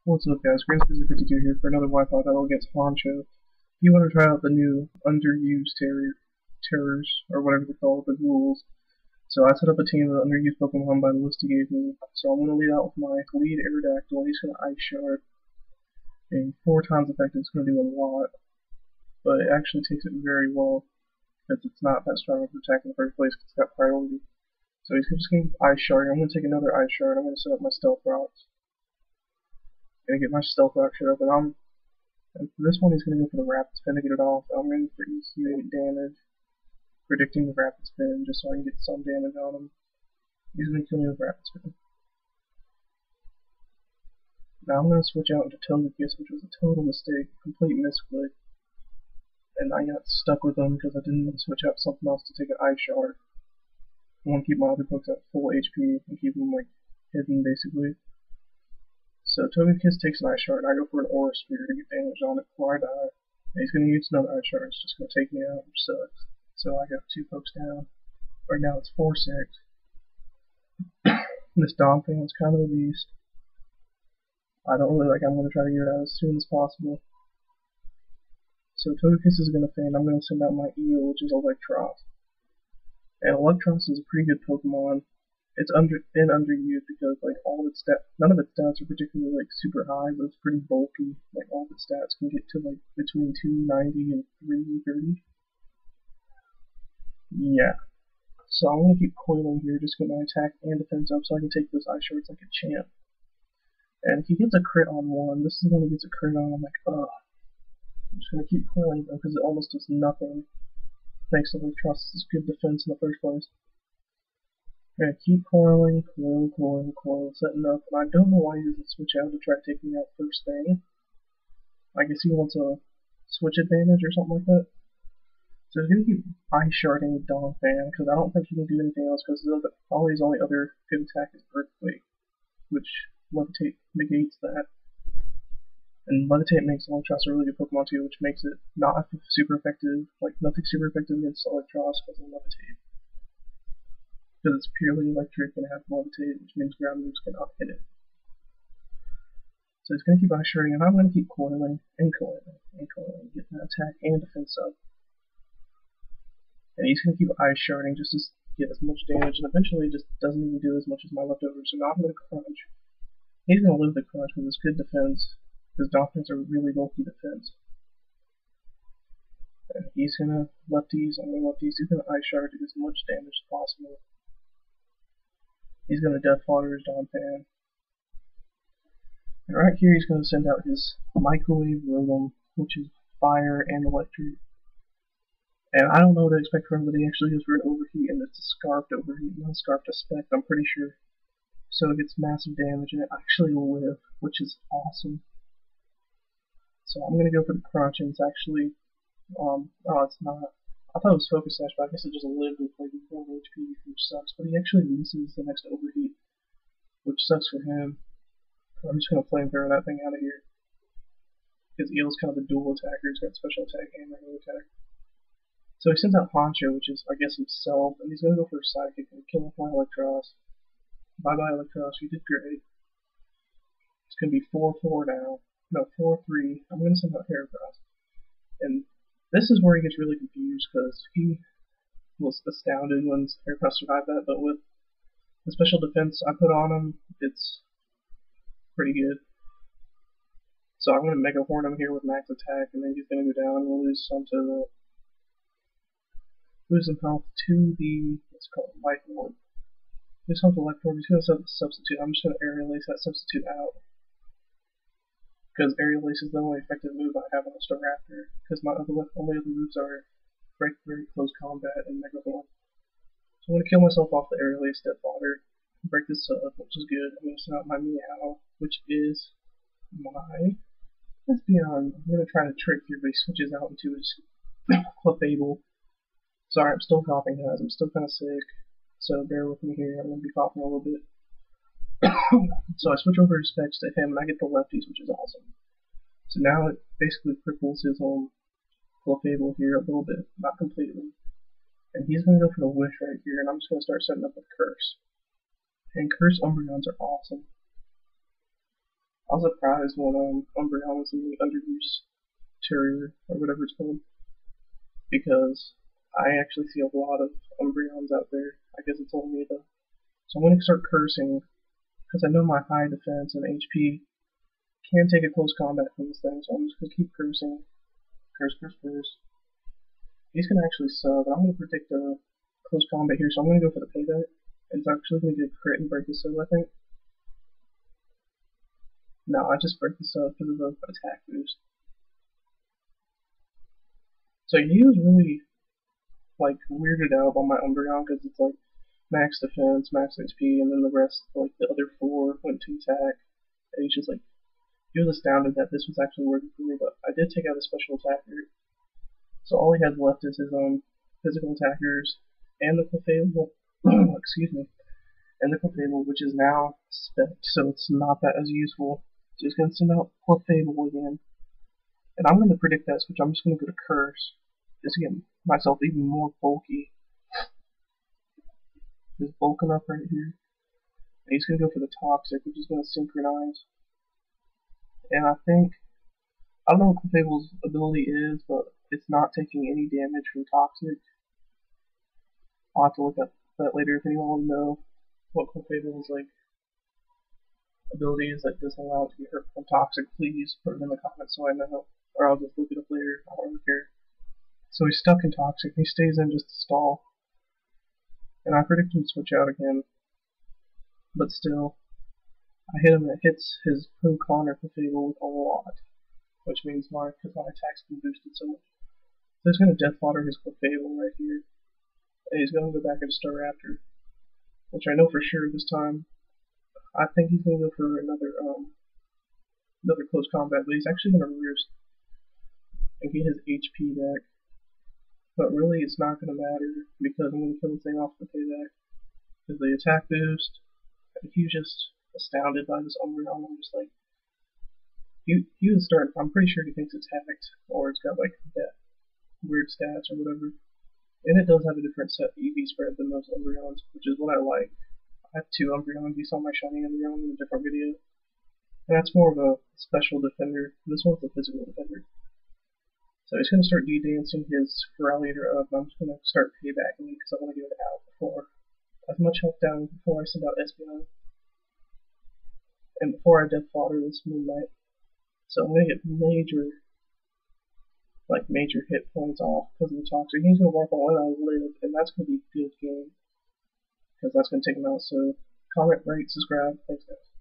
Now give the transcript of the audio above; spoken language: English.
What's up, guys? GreenScizor52 here for another Wi-Fi battle against Juancho. If you want to try out the new underused terrors, or whatever they're called, the rules. So I set up a team of underused Pokemon by the list he gave me. So I'm going to lead out with my lead Aerodactyl. He's going to Ice Shard. Being 4 times effective, it's going to do a lot. But it actually takes it very well, because it's not that strong of an attack in the first place, because it's got priority. So he's just going to Ice Shard. I'm going to take another Ice Shard. I'm going to set up my Stealth Rocks. Gonna get my Stealth Rock shit up, and for this one he's gonna go for the Rapid Spin to get it off. I'm going for EQ 8 damage, predicting the Rapid Spin just so I can get some damage on him. He's gonna kill me with Rapid Spin. Now I'm gonna switch out into Togekiss, which was a total mistake, complete misclick, and I got stuck with him because I didn't want to switch out something else to take an Ice Shard. I want to keep my other Pokes at full HP and keep them like hidden basically. So Togekiss takes an Ice Shard, and I go for an Aura Sphere to get damage on it before I die. And he's going to use another Ice Shard, it's just going to take me out, which sucks. So I got 2 pokes down. Right now it's 4-6. This Donphan's kind of a beast. I don't really like I'm going to try to get it out as soon as possible. So Togekiss is going to faint. I'm going to send out my Eel, which is Electros. And Electros is a pretty good Pokemon. It's been underused because like all of its none of its stats are particularly like super high, but it's pretty bulky. Like all of its stats can get to like between 290 and 330. Yeah. So I'm gonna keep coiling here, just get my attack and defense up so I can take those Ice Shards like a champ. And if he gets a crit on one, this is when he gets a crit on, I'm like, ugh. I'm just gonna keep coiling though because it almost does nothing. Thanks to Electros's good defense in the first place. I'm gonna keep coiling, setting up, and I don't know why he doesn't switch out to try taking me out first thing. I guess he wants a switch advantage or something like that. So he's gonna keep Ice Sharding with Donphan, because I don't think he can do anything else, because all his only other good attack is Earthquake, which Levitate negates that. And Levitate makes Electros a really good Pokemon too, which makes it not super effective, like nothing super effective against Electros because of Levitate. Because it's purely electric and has Levitate, which means ground moves cannot hit it. So he's going to keep Ice Sharding, and I'm going to keep coiling, and get that attack and defense up. And he's going to keep Ice Sharding just to get as much damage, and eventually just doesn't even do as much as my leftovers, so now I'm going to crunch. He's going to live the crunch with his good defense, because Donphans are really bulky defense. And he's going to lefties, I'm going to lefties, he's going to Ice Shard to do as much damage as possible. He's going to Death Fodder his Donphan. And right here he's going to send out his Microwave Rotom, which is fire and electric. And I don't know what to expect from him, but he actually goes for an Overheat, and it's a Scarfed Overheat, not a Scarfed Spec, I'm pretty sure. So it gets massive damage, and it actually will live, which is awesome. So I'm going to go for the Crunch, and it's actually, oh, it's not. I thought it was Focus Sash, but I guess it just lived with like 4 HP, which sucks. But he actually misses the next Overheat, which sucks for him. I'm just going to Flamethrower that thing out of here. Because Eel's kind of a dual attacker, he's got special attack and regular attack. So he sends out Honcho, which is, I guess, himself, and he's going to go for a Psychic and kill off my Electros. Bye bye Electros, you did great. It's going to be 4-4 now. No, 4-3. I'm going to send out Heracross. And this is where he gets really confused, because he was astounded when Heracross survived that, but with the special defense I put on him, it's pretty good. So I'm going to Mega Horn him here with max attack, and then he's going to go down. I'm going to lose some health to the, what's it called, Life Orb. Lose health to Life Orb, he's going to substitute. I'm just going to Aerial Ace that substitute out. Because Aerial Ace is the only effective move I have on a Staraptor, because my only other moves are Break, Very Close Combat, and Mega Horn. So I'm going to kill myself off the Aerial Ace Death Fodder, break this up, which is good. I'm going to send out my Meow, which is my, let's be honest, I'm going to try to trick here, but he switches out into his Clefable. Sorry, I'm still coughing, guys, I'm still kind of sick, so bear with me here, I'm going to be coughing a little bit. So I switch over his specs to him, and I get the lefties, which is awesome. So now it basically cripples his own Clefable here a little bit, not completely. And he's going to go for the Wish right here, and I'm just going to start setting up with Curse. And Curse Umbreons are awesome. I was surprised when Umbreon was in the underuse terrier, or whatever it's called, because I actually see a lot of Umbreons out there. I guess it's only me though. So I'm going to start cursing, because I know my high defense and HP can take a close combat from this thing, so I'm just going to keep cursing. Curse, curse, curse. He's going to actually sub, and I'm going to predict a close combat here, so I'm going to go for the payback. It's actually going to get a crit and break his sub, I think. No, I just break the sub because of the attack boost. So he was really, like, weirded out by my Umbreon, because it's like max defense, max HP, and then the rest, like the other 4, went to attack. And he's just like, he was astounded that this was actually working for me, but I did take out a special attacker. So all he has left is his physical attackers and the Clefable, excuse me, and the Clefable, which is now spec, so it's not that as useful. So he's going to send out Clefable again. And I'm going to predict that switch. I'm just going to go to Curse, just to get myself even more bulky. Just bulking up right here. And he's going to go for the Toxic, which is going to synchronize. And I don't know what Clefable's ability is, but it's not taking any damage from Toxic. I'll have to look up that later if anyone wants to know what Clefable's ability is that doesn't allow it to get hurt from Toxic. Please put it in the comments so I know, or I'll just look it up later. I don't really care. So he's stuck in Toxic. He stays in just to stall. And I predict him to switch out again. But still, I hit him and it hits his Pro Connor Clefable with a lot. Which means because my attack's been boosted so much. So he's going to Death Fodder his Clefable right here. And he's going to go back into Staraptor. Which I know for sure this time. I think he's going to go for another close combat, but he's actually going to roost and get his HP back. But really, it's not going to matter because I'm going to kill the thing off the payback. Because the attack boost, and he was just astounded by this Umbreon. I'm just like, he was starting. I'm pretty sure he thinks it's hacked or it's got like that weird stats or whatever. And it does have a different set EV spread than most Umbreons, which is what I like. I have 2 Umbreons. You saw my shiny Umbreon in a different video. And that's more of a special defender. This one's a physical defender. So he's going to start de-dancing his Feraliator up. I'm just going to start paybacking because I want to get it out before. As much health down before I send out Espeon. And before I Death Fodder this Moon Knight. So I'm going to get major hit points off because of the Toxic. He's going to work on when I live, and that's going to be a good game. Because that's going to take him out. So comment, rate, subscribe. Thanks guys.